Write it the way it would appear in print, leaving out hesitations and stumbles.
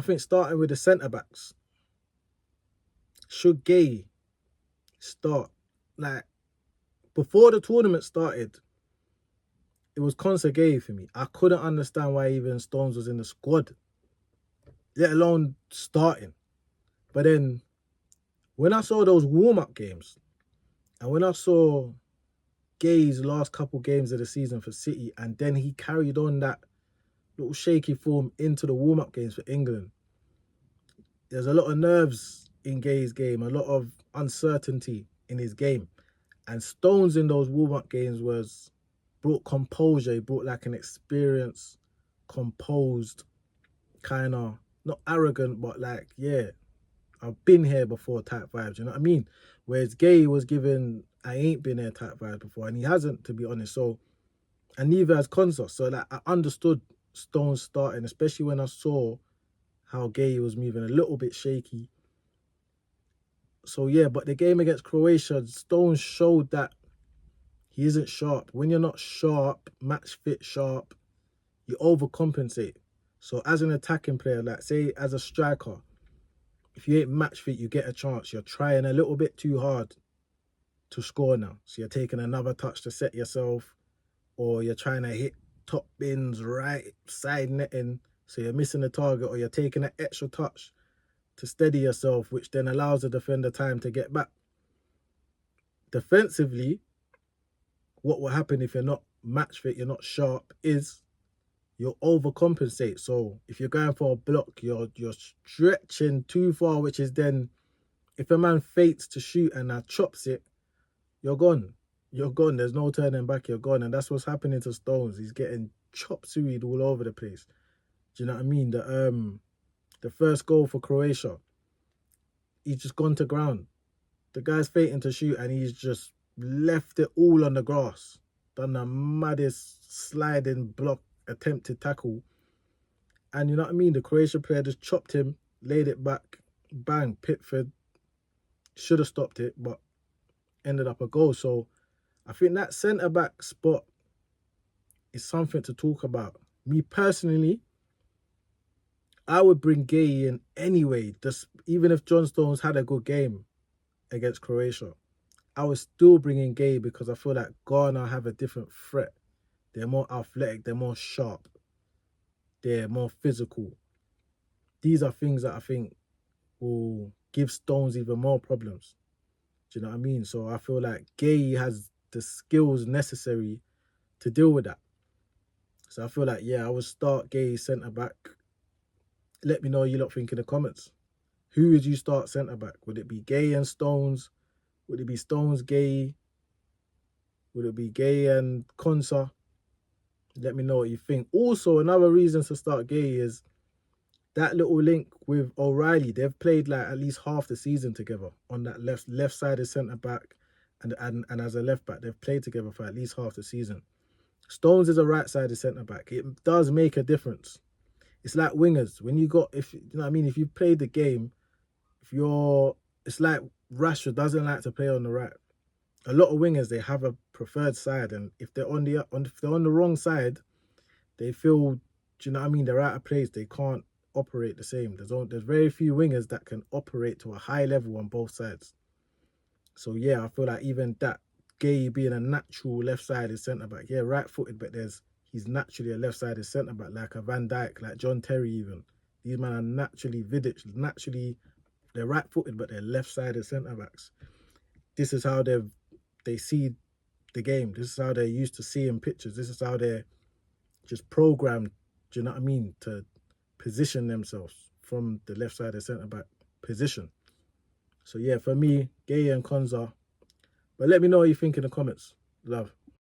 I think starting with the centre-backs, should Guehi start? Like, before the tournament started, it was Konsa and Guehi for me. I couldn't understand why even Stones was in the squad, let alone starting. But then, when I saw those warm-up games, and when I saw Guehi's last couple games of the season for City, and then he carried on that little shaky form into the warm-up games for England, there's a lot of nerves in Guehi's game, a lot of uncertainty in his game. And Stones in those warm-up games brought composure. He brought like an experienced, composed, kind of, not arrogant, but like, yeah, I've been here before type vibes, you know what I mean? Whereas Guehi was given, I ain't been here type vibes before, and he hasn't, to be honest. So, and neither has Konsa. So like, I understood Stones starting, especially when I saw how Guehi was moving a little bit shaky. So yeah, but the game against Croatia, Stones showed that he isn't sharp. When you're not sharp, match fit sharp, you overcompensate. So as an attacking player, like say as a striker, if you ain't match fit, you get a chance. You're trying a little bit too hard to score now. So you're taking another touch to set yourself, or you're trying to hit top bins, right side netting, so you're missing the target, or you're taking an extra touch to steady yourself, which then allows the defender time to get back. Defensively, what will happen if you're not match fit, you're not sharp, is you'll overcompensate. So if you're going for a block, you're stretching too far, which is then, if a man fates to shoot and chops it, you're gone. You're gone. There's no turning back. You're gone. And that's what's happening to Stones. He's getting chop sueyed all over the place. Do you know what I mean? The first goal for Croatia, he's just gone to ground. The guy's fating to shoot and he's just left it all on the grass. Done the maddest sliding block attempted tackle. And you know what I mean? The Croatian player just chopped him, laid it back, bang, Pickford. Should have stopped it, but ended up a goal. So I think that centre-back spot is something to talk about. Me personally, I would bring Guehi in anyway, just even if John Stones had a good game against Croatia. I was still bringing Guehi because I feel like Ghana have a different threat. They're more athletic, they're more sharp, they're more physical. These are things that I think will give Stones even more problems. Do you know what I mean? So I feel like Guehi has the skills necessary to deal with that. So I feel like, yeah, I would start Guehi centre-back. Let me know what you lot think in the comments. Who would you start centre-back? Would it be Guehi and Stones? Would it be Stones, Guehi? Would it be Guehi and Konsa? Let me know what you think. Also, another reason to start Guehi is that little link with O'Reilly. They've played like at least half the season together on that left-sided centre-back and as a left-back. They've played together for at least half the season. Stones is a right-sided centre-back. It does make a difference. It's like wingers. When you got, if you know what I mean, if you played the game, it's like Rashford doesn't like to play on the right. A lot of wingers, they have a preferred side, and if they're on the wrong side, they feel, do you know what I mean, they're out of place. They can't operate the same. There's very few wingers that can operate to a high level on both sides. So yeah, I feel like even that, Guehi being a natural left-sided centre-back, yeah, right-footed, but he's naturally a left-sided centre-back, like a Van Dijk, like John Terry even. These men are naturally Vidic, they're right-footed, but they're left-sided centre-backs. This is how they see the game. This is how they're used to seeing pictures. This is how they're just programmed, do you know what I mean, to position themselves from the left-sided centre-back position. So yeah, for me, Guehi and Konsa. But let me know what you think in the comments. Love.